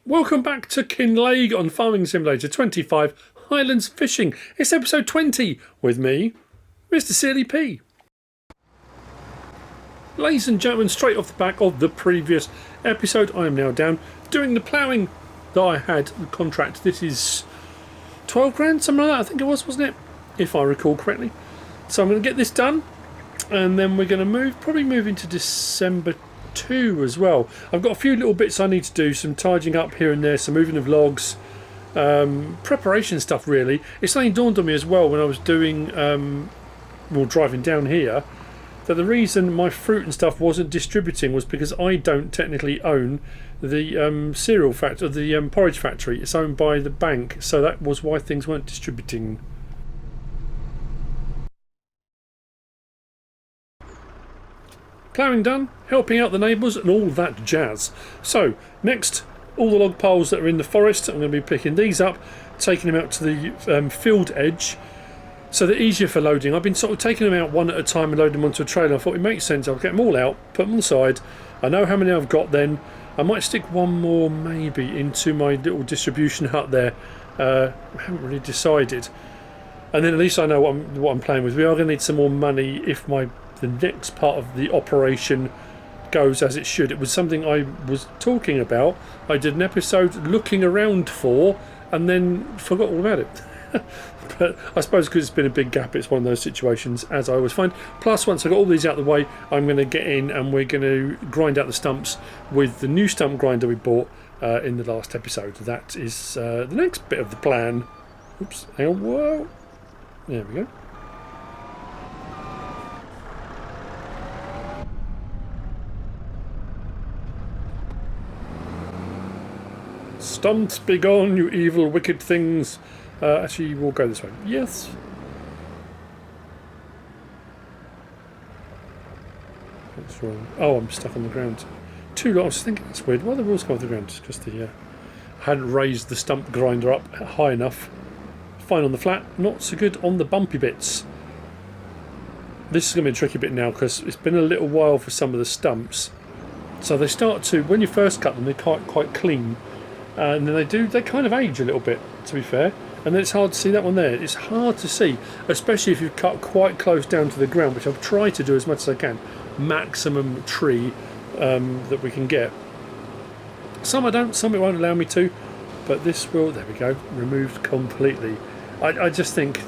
Welcome back to Kinlaig on Farming Simulator 25 Highlands Fishing. It's episode 20 with me, MrSealyp. Ladies and gentlemen, straight off the back of the previous episode, I am now down doing the ploughing that I had the contract. This is 12 grand, something like that, I think it was, wasn't it? If I recall correctly. So I'm going to get this done and then we're going to probably move into December 2 as well. I've got a few little bits I need to do, some tidying up here and there, some moving of logs, preparation stuff really. It's something dawned on me as well when I was doing, driving down here, that the reason my fruit and stuff wasn't distributing was because I don't technically own the cereal factory, the porridge factory. It's owned by the bank, so that was why things weren't distributing. Ploughing done, helping out the neighbours and all that jazz. So next, all the log piles that are in the forest, I'm going to be picking these up, taking them out to the field edge so they're easier for loading. I've been sort of taking them out one at a time and loading them onto a trailer. I thought it makes sense. I'll get them all out, put them on the side. I know how many I've got then. I might stick one more maybe into my little distribution hut there. I haven't really decided. And then at least I know what I'm playing with. We are going to need some more money if the next part of the operation goes as it should. It was something I was talking about. I did an episode looking around for and then forgot all about it. But I suppose because it's been a big gap, it's one of those situations, as I always find. Plus, once I got all these out of the way, I'm going to get in and we're going to grind out the stumps with the new stump grinder we bought in the last episode. That is the next bit of the plan. Oops, hang on, whoa. There we go. Stumps, begone, you evil, wicked things. Actually, we'll go this way. Yes. What's wrong? Oh, I'm stuck on the ground. I was thinking that's weird. Why are the wheels go off the ground? Just because I hadn't raised the stump grinder up high enough. Fine on the flat, not so good on the bumpy bits. This is going to be a tricky bit now because it's been a little while for some of the stumps. So they start to, when you first cut them, they're quite clean. And then they kind of age a little bit, to be fair. And then it's hard to see that one there. It's hard to see, especially if you've cut quite close down to the ground, which I've tried to do as much as I can. Maximum tree that we can get. Some I don't, some it won't allow me to. But this will, there we go, removed completely. I just think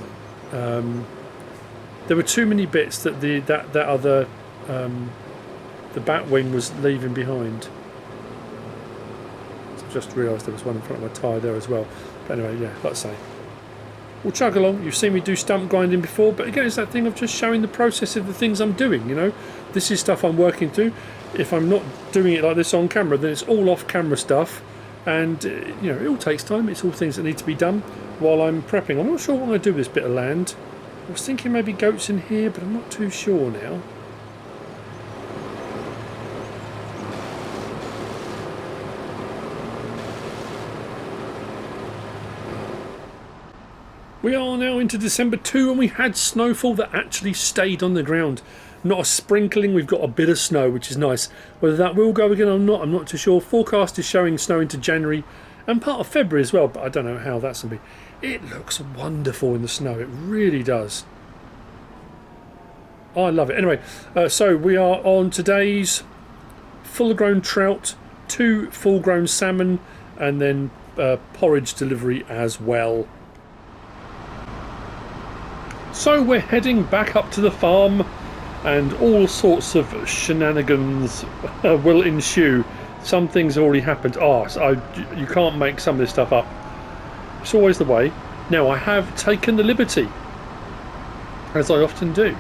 there were too many bits that that other, the bat wing was leaving behind. Just realised there was one in front of my tyre there as well. But anyway, yeah, like I say, we'll chug along. You've seen me do stump grinding before, but again, it's that thing of just showing the process of the things I'm doing. You know, this is stuff I'm working through. If I'm not doing it like this on camera, then it's all off camera stuff, and you know, it all takes time. It's all things that need to be done while I'm prepping. I'm not sure what I'm going to do with this bit of land. I was thinking maybe goats in here, but I'm not too sure now. We are now into December 2 and we had snowfall that actually stayed on the ground. Not a sprinkling, we've got a bit of snow, which is nice. Whether that will go again or not, I'm not too sure. Forecast is showing snow into January and part of February as well, but I don't know how that's going to be. It looks wonderful in the snow, it really does. I love it. Anyway, so we are on today's full-grown trout, 2 full-grown salmon, and then porridge delivery as well. So we're heading back up to the farm and all sorts of shenanigans will ensue. Some things have already happened. You can't make some of this stuff up. It's always the way. Now I have taken the liberty, as I often do,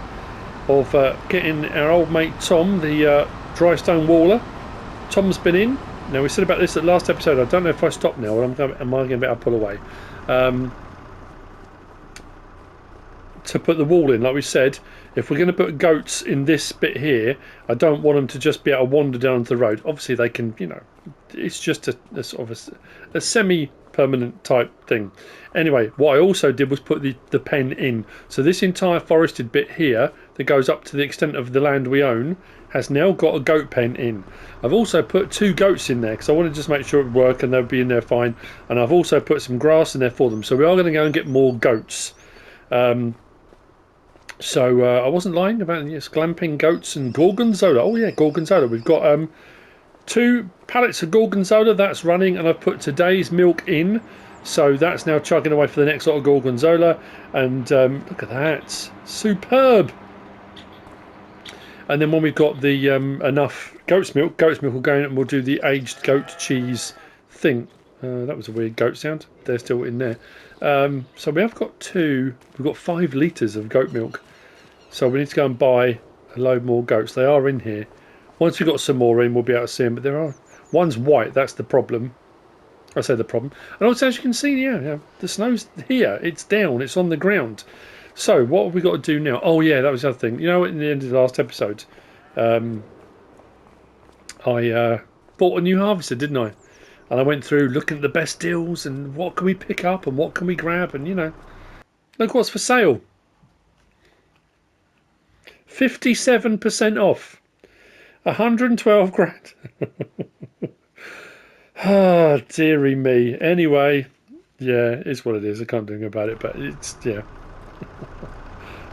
of getting our old mate Tom, the dry stone waller. Tom's been in. Now we said about this at last episode. I don't know if I stop now or am I going to be able to pull away. To put the wall in, like we said, if we're going to put goats in this bit here, I don't want them to just be able to wander down the road. Obviously they can, you know, it's just a sort of a semi-permanent type thing. Anyway, what I also did was put the pen in. So this entire forested bit here, that goes up to the extent of the land we own has now got a goat pen in. I've also put 2 goats in there because I want to just make sure it would work and they'll be in there fine. And I've also put some grass in there for them. So we are going to go and get more goats. So I wasn't lying about glamping goats and gorgonzola. Oh yeah, gorgonzola. We've got 2 pallets of gorgonzola that's running, and I've put today's milk in. So that's now chugging away for the next lot of gorgonzola. And look at that, superb. And then when we've got the enough goat's milk will go in and we'll do the aged goat cheese thing. That was a weird goat sound. They're still in there. So we have got we've got 5 litres of goat milk. So we need to go and buy a load more goats. They are in here. Once we've got some more in, we'll be able to see them. But there are, one's white, that's the problem. I say the problem. And also, as you can see, yeah, the snow's here. It's down, it's on the ground. So what have we got to do now? Oh yeah, that was the other thing. You know, in the end of the last episode, I bought a new harvester, didn't I? And I went through looking at the best deals and what can we pick up and what can we grab, and you know, look what's for sale. 57% off. 112 grand. Ah, dearie me. Anyway, yeah, it's what it is. I can't do anything about it, but it's, yeah.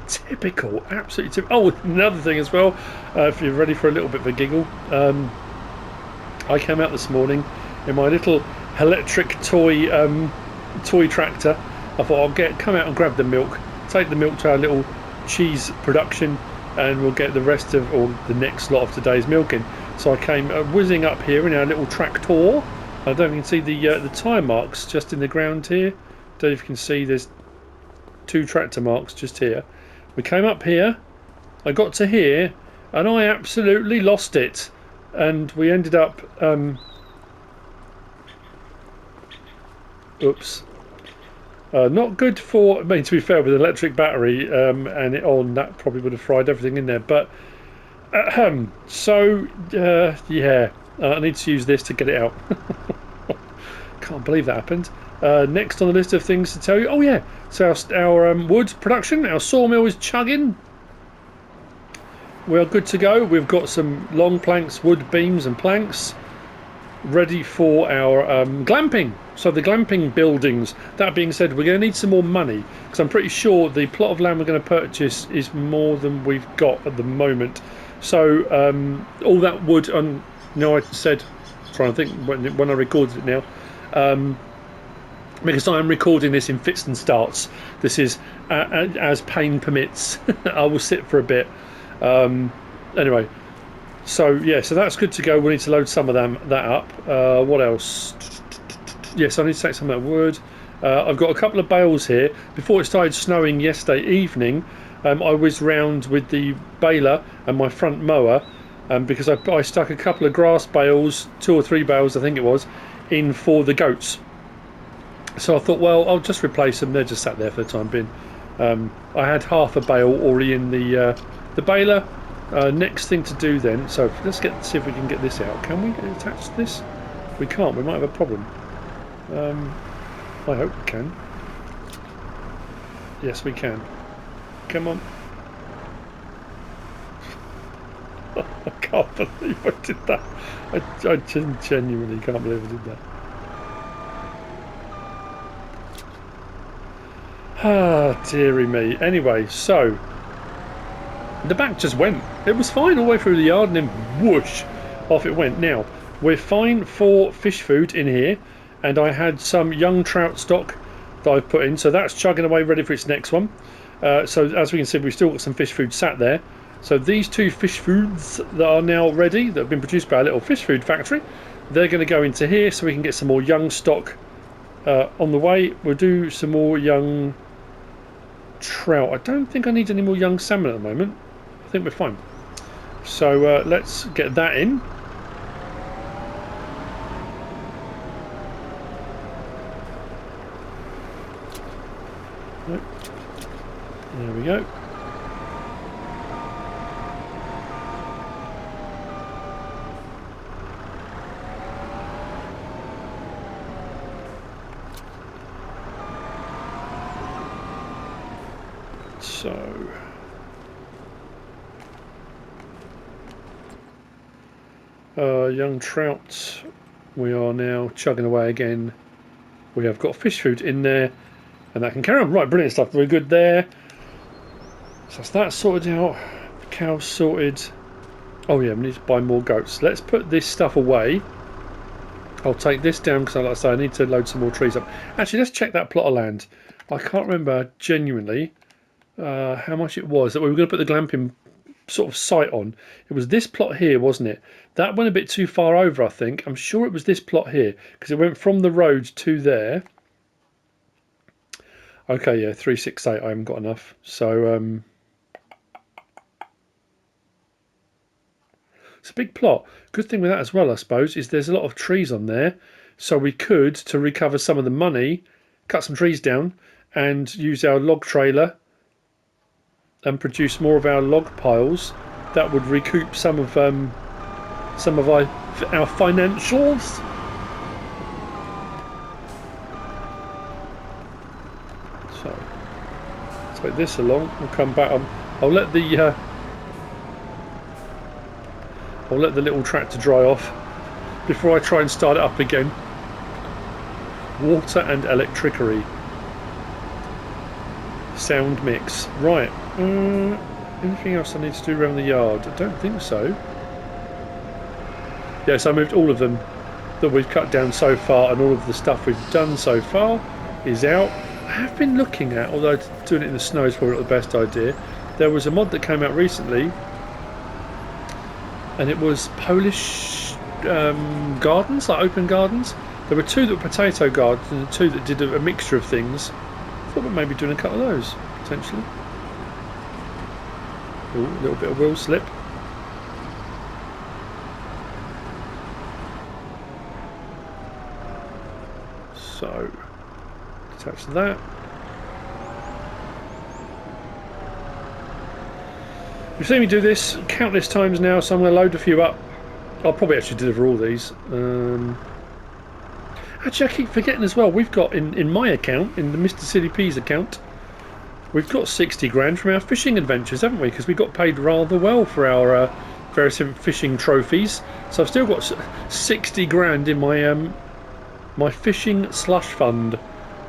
Typical, absolutely typical. Oh, another thing as well, if you're ready for a little bit of a giggle, I came out this morning in my little electric toy tractor. I thought I'll come out and grab the milk, take the milk to our little cheese production, and we'll get the rest of, or the next lot of today's milk in. So I came whizzing up here in our little tractor. I don't know if you can see the tyre marks just in the ground here. Don't know if you can see, there's 2 tractor marks just here. We came up here, I got to here, and I absolutely lost it. And we ended up, oops. Not good for, I mean, to be fair, with an electric battery and it on, that probably would have fried everything in there. But, so, yeah, I need to use this to get it out. Can't believe that happened. Next on the list of things to tell you, oh yeah, so our wood production, our sawmill is chugging. We are good to go. We've got some long planks, wood beams and planks ready for our glamping. So the glamping buildings. That being said, we're going to need some more money because I'm pretty sure the plot of land we're going to purchase is more than we've got at the moment. So all that wood, you know, I said, trying to think when I recorded it now, because I'm recording this in fits and starts. This is as pain permits. I will sit for a bit. Anyway, so yeah, so that's good to go. We need to load some of that up. What else? Yes, I need to take some of that wood. I've got a couple of bales here. Before it started snowing yesterday evening, I whizzed round with the baler and my front mower, because I stuck a couple of grass bales, 2 or 3 bales I think it was, in for the goats. So I thought, well, I'll just replace them. They're just sat there for the time being. I had half a bale already in the baler. Next thing to do then, so let's see if we can get this out. Can we attach this? We can't. We might have a problem. I hope we can. Yes, we can. Come on. I can't believe I did that. I genuinely can't believe I did that. Ah, dearie me. Anyway, so the back just went. It was fine all the way through the yard, and then whoosh, off it went. Now, we're fine for fish food in here, and I had some young trout stock that I've put in, so that's chugging away ready for its next one. So as we can see, we've still got some fish food sat there. So these 2 fish foods that are now ready, that have been produced by our little fish food factory, they're going to go into here so we can get some more young stock on the way. We'll do some more young trout. I don't think I need any more young salmon at the moment. I think we're fine. So let's get that in. There we go. So Young trout. We are now chugging away again. We have got fish food in there, and that can carry on. Right, brilliant stuff. Very good there. So that's that sorted out. Cows sorted. Oh yeah, we need to buy more goats. Let's put this stuff away. I'll take this down because, like I say, I need to load some more trees up. Actually, let's check that plot of land. I can't remember genuinely how much it was that we were going to put the glamping sort of site on. It was this plot here, wasn't it? That went a bit too far over, I think. I'm sure it was this plot here because it went from the road to there. Okay, yeah, 368. I haven't got enough. So it's a big plot. Good thing with that as well, I suppose, is there's a lot of trees on there. So we could, to recover some of the money, cut some trees down and use our log trailer and produce more of our log piles. That would recoup some of our financials. So let's take this along. We'll come back. I'll let the little tractor dry off before I try and start it up again. Water and electricity. Sound mix. Right. Anything else I need to do around the yard? I don't think so. Yes, I moved all of them that we've cut down so far, and all of the stuff we've done so far is out. I have been looking at, although doing it in the snow is probably not the best idea, there was a mod that came out recently, and it was Polish gardens, like open gardens. There were 2 that were potato gardens and 2 that did a mixture of things. I thought we may be doing a couple of those, potentially. Ooh, a little bit of wheel slip. So, attach that. You've seen me do this countless times now, so I'm going to load a few up. I'll probably actually deliver all these. Actually, I keep forgetting as well, we've got in my account, in the MrSealyp's account, we've got 60 grand from our fishing adventures, haven't we? Because we got paid rather well for our various fishing trophies. So I've still got 60 grand in my my fishing slush fund.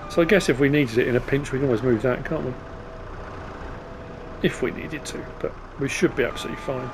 So I guess if we needed it in a pinch, we can always move that, can't we? If we needed to, but we should be absolutely fine.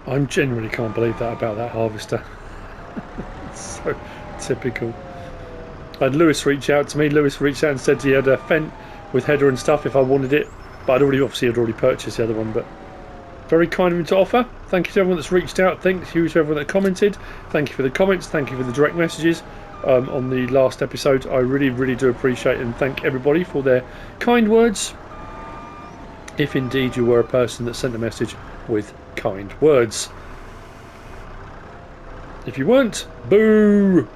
I genuinely can't believe that about that harvester. It's so typical. I had Lewis reach out to me. Lewis reached out and said he had a Fent with header and stuff if I wanted it, but I'd already purchased the other one. But very kind of him to offer. Thank you to everyone that's reached out. Thank you to everyone that commented. Thank you for the comments. Thank you for the direct messages on the last episode. I really do appreciate it, and thank everybody for their kind words. If indeed you were a person that sent a message with kind words. If you weren't, boo!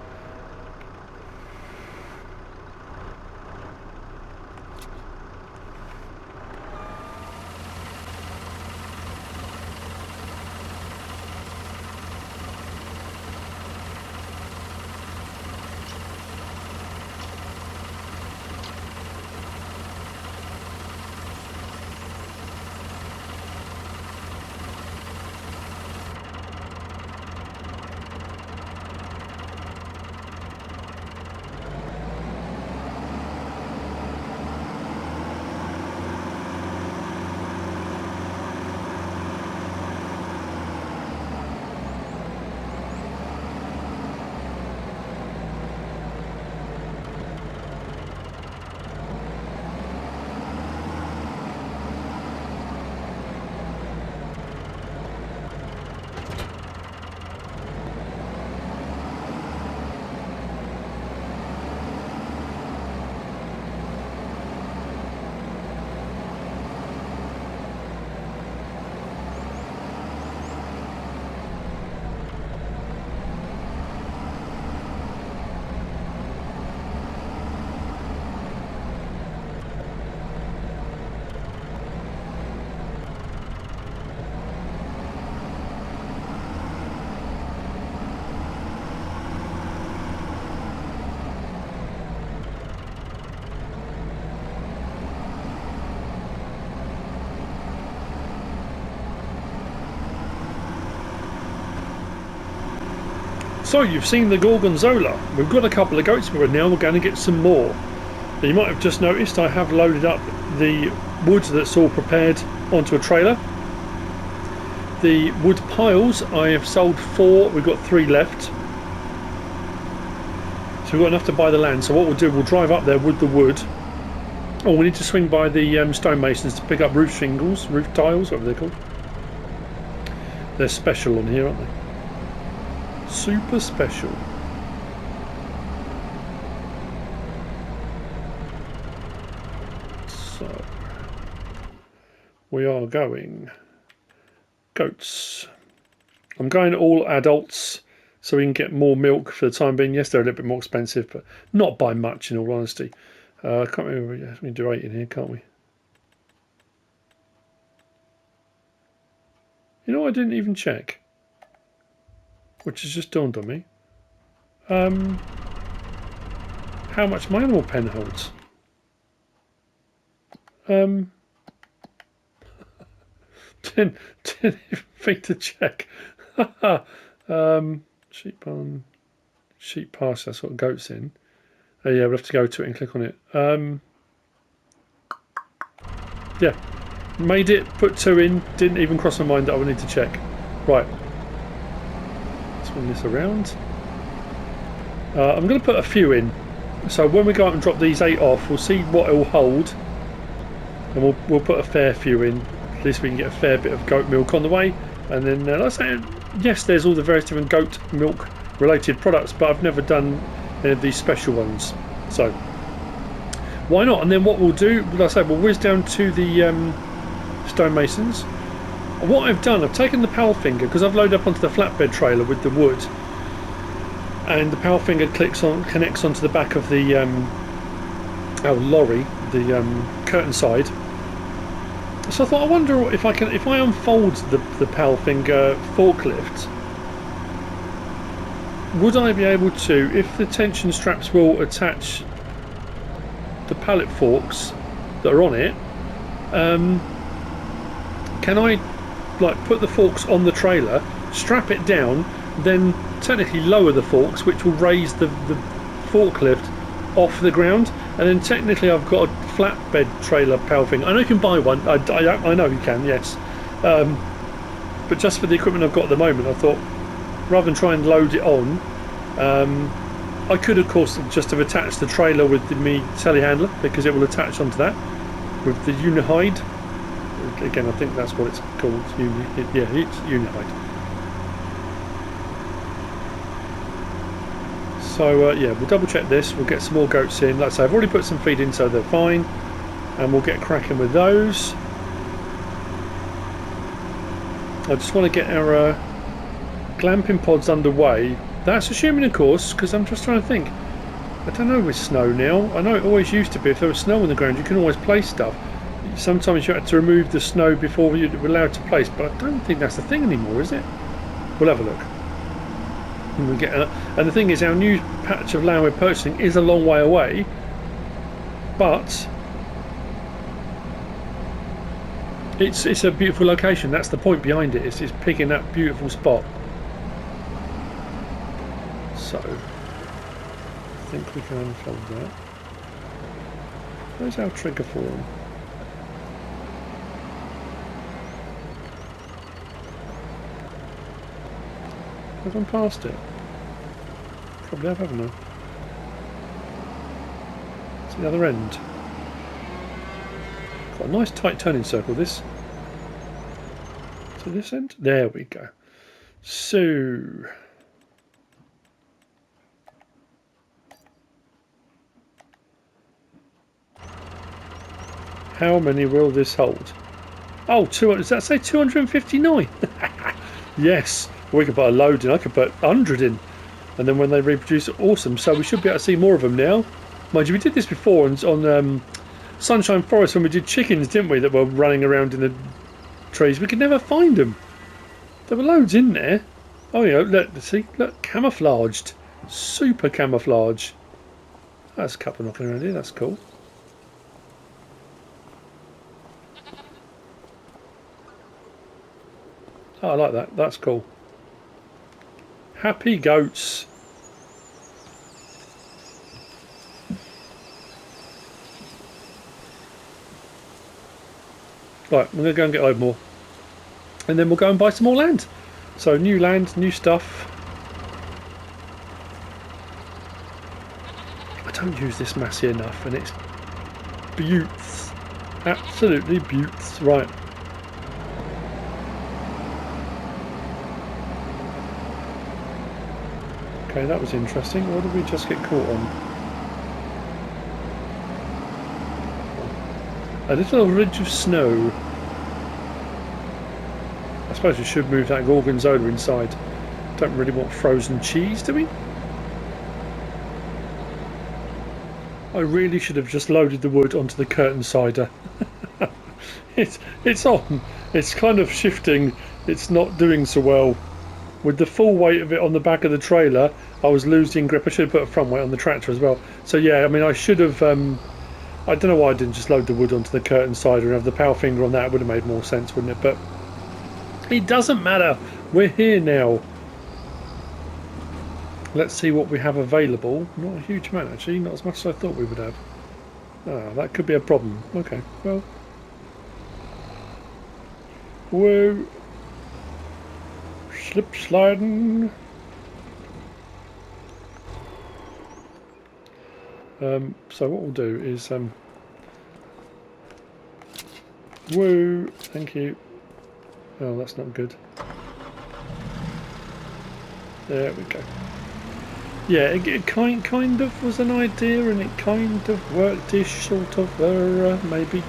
So you've seen the Gorgonzola. We've got a couple of goats, but now we're going to get some more. Now, you might have just noticed I have loaded up the wood that's all prepared onto a trailer. The wood piles, I have sold 4, we've got 3 left. So we've got enough to buy the land. So what we'll do, we'll drive up there with the wood. Oh, we need to swing by the stonemasons to pick up roof shingles, roof tiles, whatever they're called. They're special on here, aren't they? Super special. So we are going goats. I'm going all adults so we can get more milk for the time being. Yes, they're a little bit more expensive, but not by much in all honesty. I can't remember, we can do 8 in here, can't we? You know, I didn't even check, which has just dawned on me. How much my animal pen holds. Didn't even think to check. Sheep barn, sheep pasture, that's what goats in. Oh yeah, we'll have to go to it and click on it. Yeah, made it, put 2 in, didn't even cross my mind that I would need to check. Right, swing this around. I'm going to put a few in, so when we go out and drop these 8 off, we'll see what it will hold, and we'll put a fair few in. At least we can get a fair bit of goat milk on the way. And then, like I say, yes, there's all the various different goat milk related products, but I've never done any of these special ones, so why not? And then what we'll do, like I say, we'll whiz down to the stonemasons. What I've done, I've taken the power finger, because I've loaded up onto the flatbed trailer with the wood, and the power finger connects onto the back of the lorry, the curtain side. So I thought, I wonder if I unfold the power finger forklift, would I be able to, if the tension straps will attach the pallet forks that are on it, can I like put the forks on the trailer, strap it down, then technically lower the forks, which will raise the forklift off the ground, and then technically I've got a flatbed trailer power finger. I know you can buy one, I know you can, yes, but just for the equipment I've got at the moment, I thought rather than try and load it on, I could of course just have attached the trailer with the telehandler, because it will attach onto that with the unihide. Again, I think that's what it's called. Yeah, it's unihide. So yeah, we'll double check this. We'll get some more goats in. Like I say, I've already put some feed in, so they're fine, and we'll get cracking with those. I just want to get our glamping pods underway. That's assuming, of course, because I'm just trying to think. I don't know with snow now. I know it always used to be, if there was snow on the ground, you can always place stuff. Sometimes you had to remove the snow before you were allowed to place, but I don't think that's the thing anymore, is it? We'll have a look. And, and the thing is, our new patch of land we're purchasing is a long way away, but it's a beautiful location. That's the point behind it. It's picking that beautiful spot. So I think we can unfold that. Where's our trigger form? Have I gone past it? Probably have, haven't I? It's the other end. Got a nice tight turning circle, this. To this end? There we go. So how many will this hold? Oh, 200, does that say 259? Yes, we could put a load in, I could put 100 in, and then when they reproduce, awesome. So we should be able to see more of them now. Mind you, we did this before on Sunshine Forest when we did chickens, didn't we, that were running around in the trees. We could never find them. There were loads in there. Oh yeah, look, see, look, camouflaged. Super camouflage. That's a couple knocking around here, that's cool. Oh, I like that, that's cool. Happy goats. Right, I'm going to go and get a load more. And then we'll go and buy some more land. So new land, new stuff. I don't use this massey enough, and it's beauts. Absolutely beauts. Right. Okay, that was interesting. What did we just get caught on? A little ridge of snow. I suppose we should move that gorgonzola inside. Don't really want frozen cheese, do we? I really should have just loaded the wood onto the curtain cider. It's on. It's kind of shifting. It's not doing so well. With the full weight of it on the back of the trailer, I was losing grip. I should have put a front weight on the tractor as well. So yeah, I mean, I should have... I don't know why I didn't just load the wood onto the curtain cider and have the power finger on that. It would have made more sense, wouldn't it? But it doesn't matter. We're here now. Let's see what we have available. Not a huge amount, actually. Not as much as I thought we would have. Ah, that could be a problem. Okay, well. Whoa. Slip sliding. So what we'll do is... whoa, thank you. Oh, that's not good. There we go. Yeah, it kind of was an idea, and it kind of worked-ish, sort of, maybe.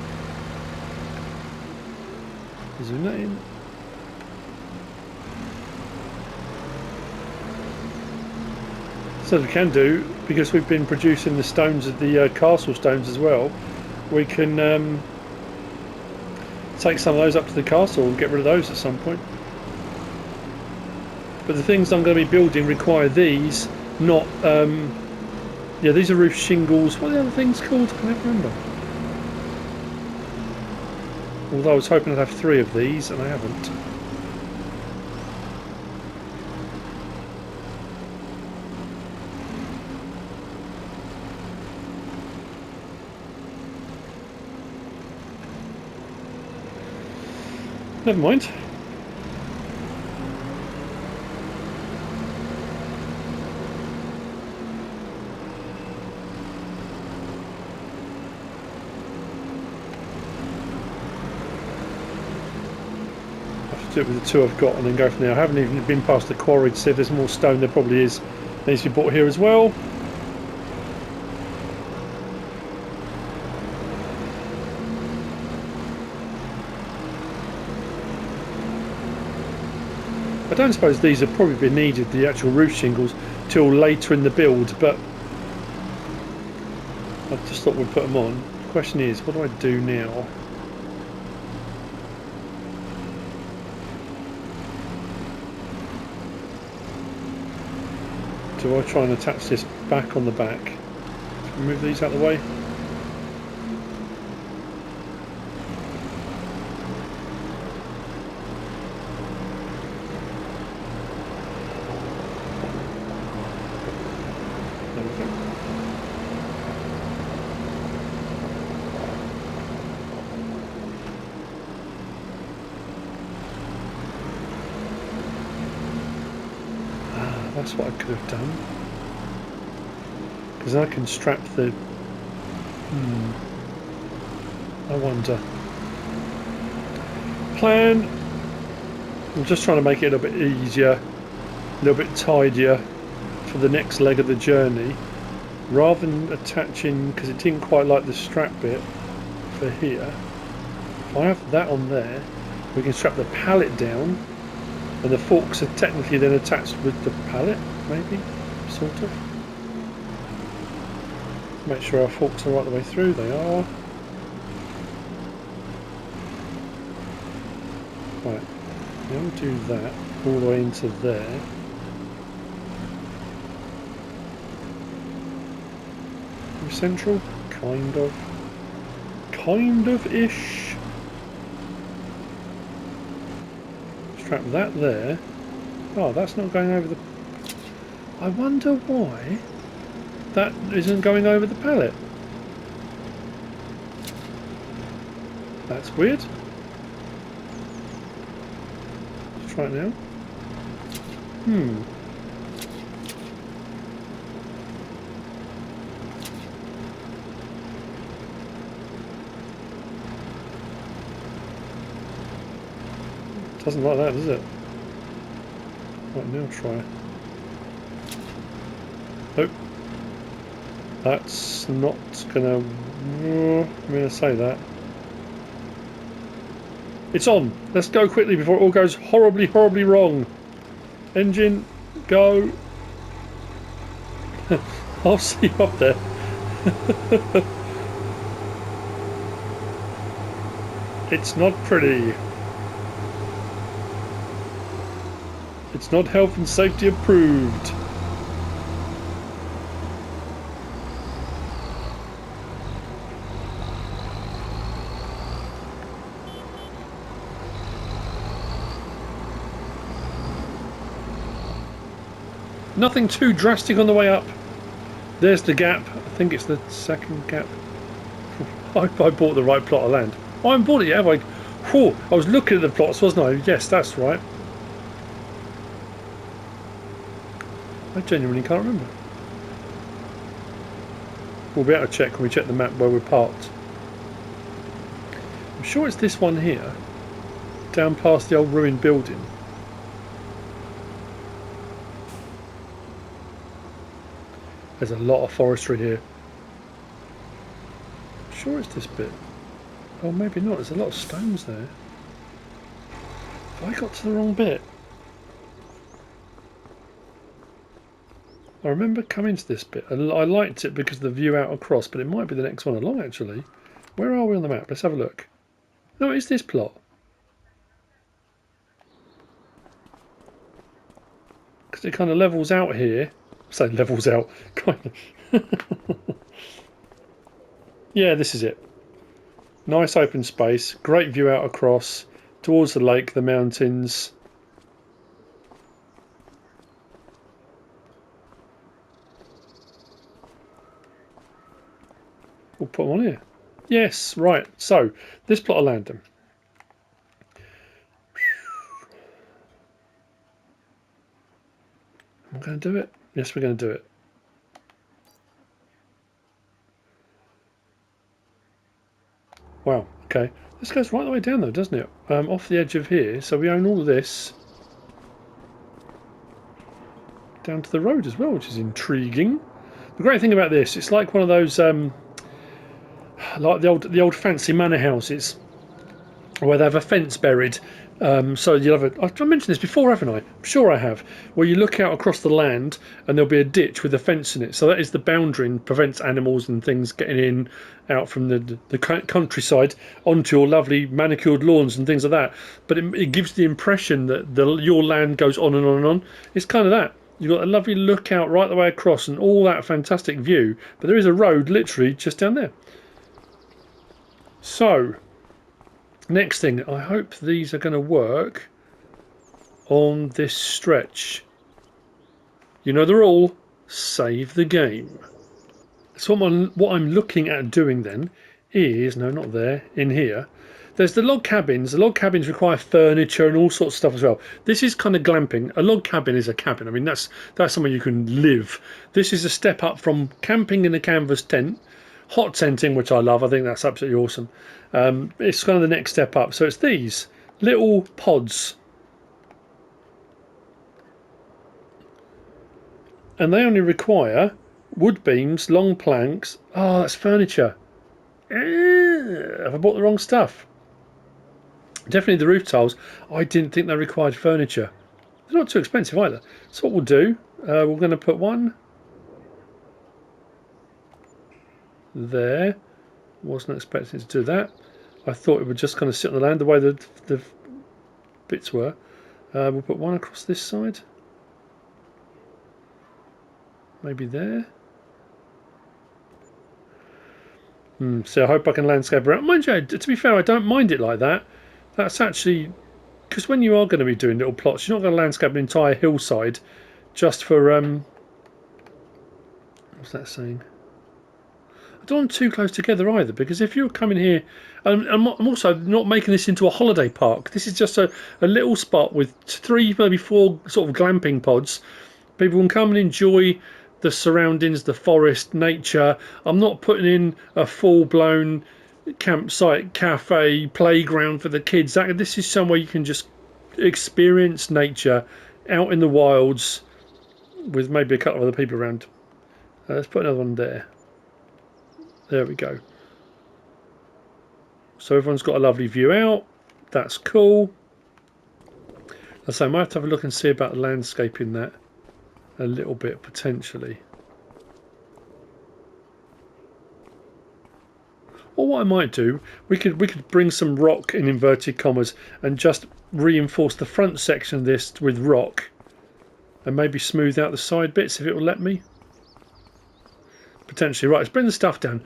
Zoom that in. So we can do, because we've been producing the stones of the castle stones as well, we can take some of those up to the castle and get rid of those at some point. But the things I'm going to be building require these, not... yeah, these are roof shingles. What are the other things called? I can't remember. Although I was hoping I'd have 3 of these, and I haven't. Never mind. Do it with the 2 I've got and then go from there. I haven't even been past the quarry to see if there's more stone. There probably is. Needs to be bought here as well. I don't suppose these have probably been needed, the actual roof shingles, till later in the build, but I just thought we'd put them on. The question is, what do I do now? Do I try and attach this back on the back? Move these out of the way. There we go. That's what I could have done, because I can strap the... I wonder. Plan. I'm just trying to make it a little bit easier, a little bit tidier for the next leg of the journey, rather than attaching, because it didn't quite like the strap bit for here. If I have that on there, we can strap the pallet down. And the forks are technically then attached with the pallet, maybe, sort of. Make sure our forks are right the way through. They are. Right, now we'll do that all the way into there. Central, kind of-ish. Strap that there. Oh, that's not going over the... I wonder why that isn't going over the pallet. That's weird. Let's try it now. Doesn't like that, does it? Right, now try. Nope. That's not gonna... I'm gonna say that. It's on. Let's go quickly before it all goes horribly, horribly wrong. Engine, go. I'll see you up there. It's not pretty. It's not health and safety approved. Nothing too drastic on the way up. There's the gap. I think it's the second gap. I bought the right plot of land. Oh, I haven't bought it yet, have I? Whew, I was looking at the plots, wasn't I? Yes, that's right. I genuinely can't remember. We'll be able to check when we check the map where we're parked. I'm sure it's this one here, down past the old ruined building. There's a lot of forestry here. I'm sure it's this bit. Oh, maybe not. There's a lot of stones there. Have I got to the wrong bit? I remember coming to this bit. I liked it because of the view out across, but it might be the next one along, actually. Where are we on the map? Let's have a look. No, it's this plot. Because it kind of levels out here. I say levels out, kind of. Yeah, this is it. Nice open space, great view out across, towards the lake, the mountains. We'll put them on here. Yes, right. So, this plot of land then. Am I going to do it? Yes, we're going to do it. Wow, okay. This goes right the way down though, doesn't it? Off the edge of here, so we own all of this. Down to the road as well, which is intriguing. The great thing about this, it's like one of those, like the old fancy manor houses, where they have a fence buried. So you'll have I mentioned this before, haven't I? I'm sure I have. Where you look out across the land and there'll be a ditch with a fence in it. So that is the boundary and prevents animals and things getting in, out from the countryside onto your lovely manicured lawns and things like that. But it gives the impression that your land goes on and on and on. It's kind of that. You've got a lovely lookout right the way across and all that fantastic view. But there is a road literally just down there. So... next thing, I hope these are going to work on this stretch. You know the rule, save the game. So what I'm looking at doing then is, no, not there, in here. There's the log cabins. The log cabins require furniture and all sorts of stuff as well. This is kind of glamping. A log cabin is a cabin. I mean, that's somewhere you can live. This is a step up from camping in a canvas tent. Hot tenting, which I love. I think that's absolutely awesome. It's kind of the next step up. So it's these little pods. And they only require wood beams, long planks. Oh, that's furniture. Have I bought the wrong stuff? Definitely the roof tiles. I didn't think they required furniture. They're not too expensive either. So what we'll do, we're going to put one there. Wasn't expecting to do that. I thought it would just kind of sit on the land the way the bits were. We'll put one across this side. Maybe there. So I hope I can landscape around. Mind you, to be fair, I don't mind it like that. That's actually... because when you are going to be doing little plots, you're not going to landscape an entire hillside just for What's that saying? I don't want them too close together either, because if you're coming here, I'm also not making this into a holiday park. This is just a little spot with 3, maybe 4 sort of glamping pods. People can come and enjoy the surroundings, the forest, nature. I'm not putting in a full-blown campsite, cafe, playground for the kids. This is somewhere you can just experience nature out in the wilds with maybe a couple of other people around. Let's put another one there. There we go. So everyone's got a lovely view out. That's cool. So I might have to have a look and see about the landscaping that a little bit potentially. Or what I might do, we could bring some rock in inverted commas and just reinforce the front section of this with rock, and maybe smooth out the side bits if it will let me. Potentially. Right, let's bring the stuff down.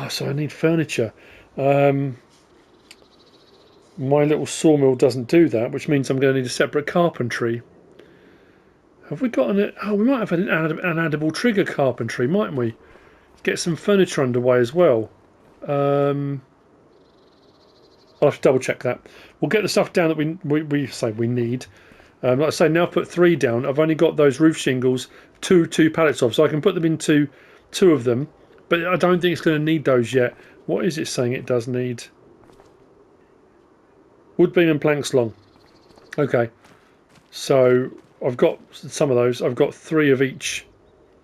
So I need furniture. My little sawmill doesn't do that, which means I'm going to need a separate carpentry. Have we got an... Oh, we might have an addable trigger carpentry, mightn't we? Get some furniture underway as well. I'll have to double check that. We'll get the stuff down that we say we need. Like I say, now I've put 3 down. I've only got those roof shingles, two pallets of, so I can put them into 2 of them. But I don't think it's going to need those yet. What is it saying it does need? Wood beam and planks long. Okay. So I've got some of those. I've got 3 of each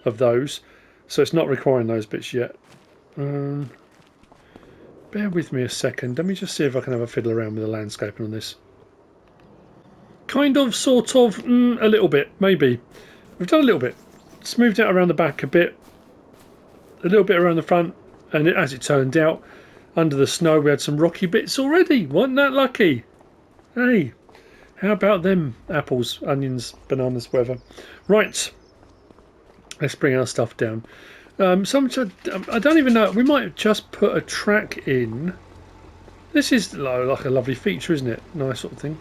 of those. So it's not requiring those bits yet. Bear with me a second. Let me just see if I can have a fiddle around with the landscaping on this. Kind of, sort of, a little bit, maybe. We've done a little bit. Smoothed out around the back a bit. A little bit around the front. And as it turned out, under the snow we had some rocky bits already. Wasn't that lucky? Hey, how about them apples, onions, bananas, whatever. Right. Let's bring our stuff down. I don't even know. We might just put a track in. This is like a lovely feature, isn't it? Nice sort of thing.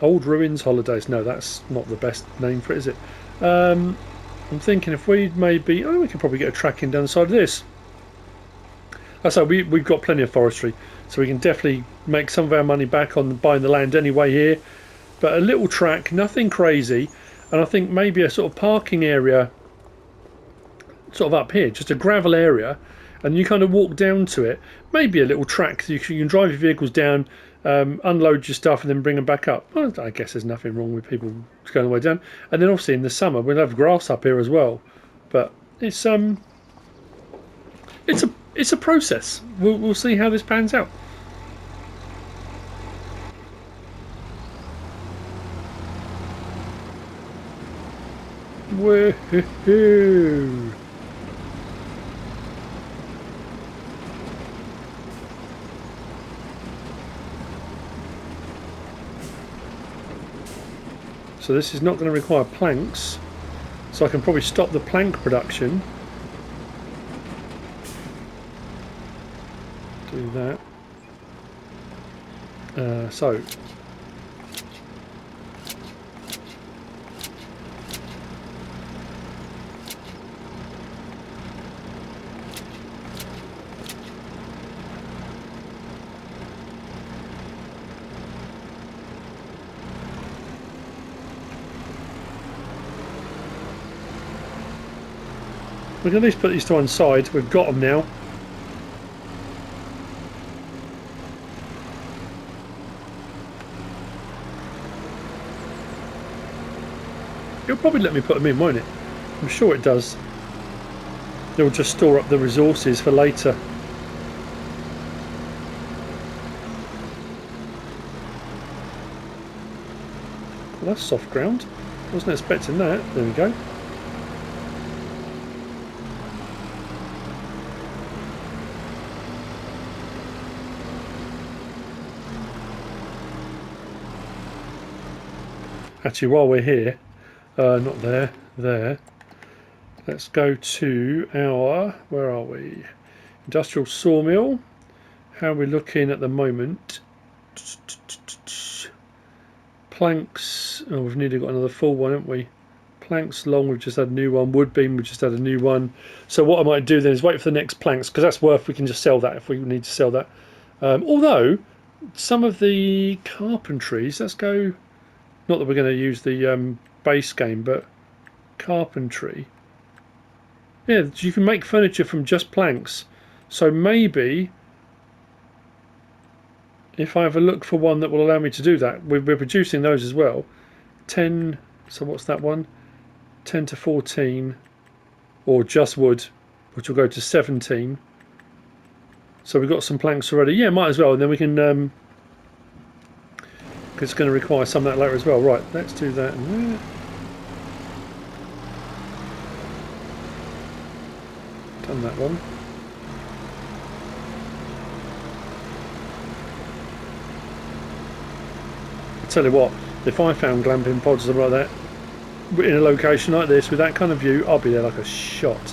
Old Ruins Holidays. No, that's not the best name for it, is it? I'm thinking if we maybe... we could probably get a track in down the side of this. So we've got plenty of forestry, so we can definitely make some of our money back on buying the land anyway here. But a little track, nothing crazy. And I think maybe a sort of parking area sort of up here, just a gravel area, and you kind of walk down to it. Maybe a little track so you can drive your vehicles down, unload your stuff and then bring them back up. Well, I guess there's nothing wrong with people going the way down. And then obviously in the summer we'll have grass up here as well. But it's a process. We'll see how this pans out. Woohoo! So this is not going to require planks, so I can probably stop the plank production. Do that. So we can at least put these to one side. We've got them now. It'll probably let me put them in, won't it? I'm sure it does. It'll just store up the resources for later. Well, that's soft ground. Wasn't expecting that. There we go. Actually, while we're here, not there, there. Let's go to our, where are we? Industrial sawmill. How are we looking at the moment? Planks, oh, we've nearly got another full one, haven't we? Planks long, we've just had a new one. Wood beam, we've just had a new one. So what I might do then is wait for the next planks, because that's worth, we can just sell that if we need to sell that. Although some of the carpentries, let's go, not that we're going to use the base game, but carpentry. Yeah, you can make furniture from just planks. So maybe if I have a look for one that will allow me to do that, we're producing those as well. 10, so what's that one? 10 to 14, or just wood, which will go to 17. So we've got some planks already. Yeah, might as well, and then we can, because it's going to require some of that later as well. Right, let's do that. Done that one. I tell you what, if I found glamping pods or something like that in a location like this with that kind of view, I'll be there like a shot.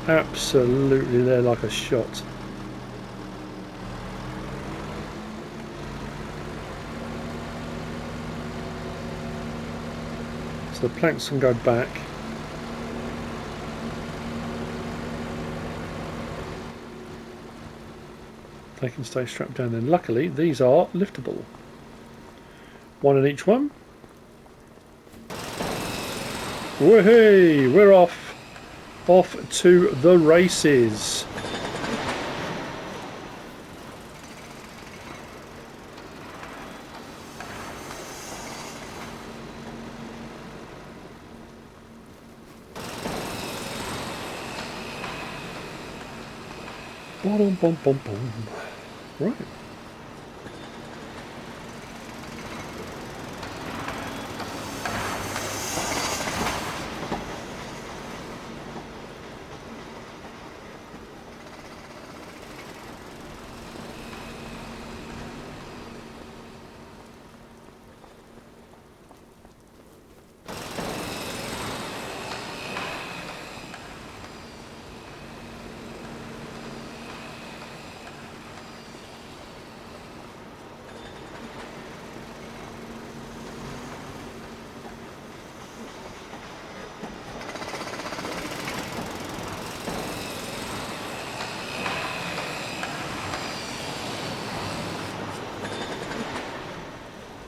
Absolutely there like a shot. So the planks can go back. They can stay strapped down then. Luckily these are liftable. One in each one. Woohoo! We're off to the races. Boom, boom, boom, boom. Right.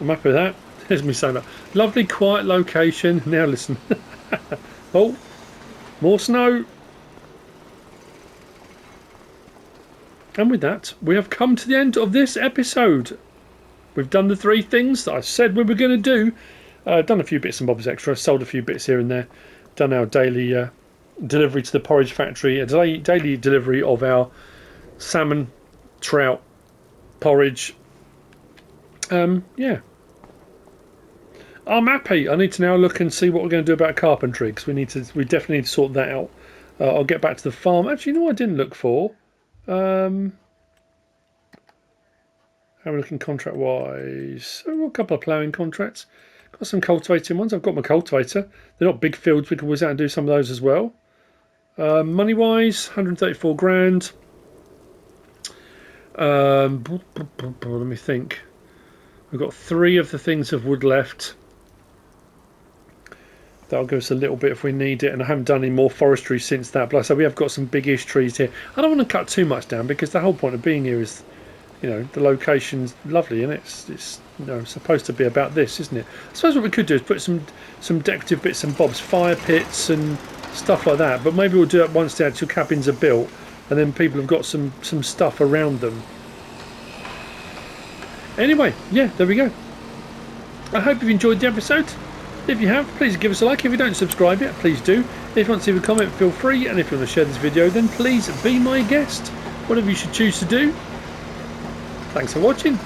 I'm happy with that. There's me saying that. Lovely quiet location. Now listen. Oh, more snow. And with that, we have come to the end of this episode. We've done the 3 things that I said we were going to do. Done a few bits and bobs extra. Sold a few bits here and there. Done our daily delivery to the porridge factory. A daily delivery of our salmon, trout, porridge. Yeah. I'm happy. I need to now look and see what we're going to do about carpentry, because we definitely need to sort that out. I'll get back to the farm. Actually, you know what I didn't look for? How are we looking contract wise? Oh, a couple of ploughing contracts. Got some cultivating ones. I've got my cultivator. They're not big fields. We can whiz out and do some of those as well. Money wise, 134 grand. Let me think. We've got 3 of the things of wood left. That'll give us a little bit if we need it, and I haven't done any more forestry since that. But like I said, we have got some big-ish trees here. I don't want to cut too much down, because the whole point of being here is, you know, the location's lovely, and it's you know, supposed to be about this, isn't it? I suppose what we could do is put some decorative bits and bobs, fire pits and stuff like that. But maybe we'll do it once the actual cabins are built, and then people have got some stuff around them. Anyway, yeah, there we go. I hope you've enjoyed the episode. If you have, please give us a like. If you don't subscribe yet, please do. If you want to leave a comment, feel free. And if you want to share this video, then please be my guest. Whatever you should choose to do. Thanks for watching.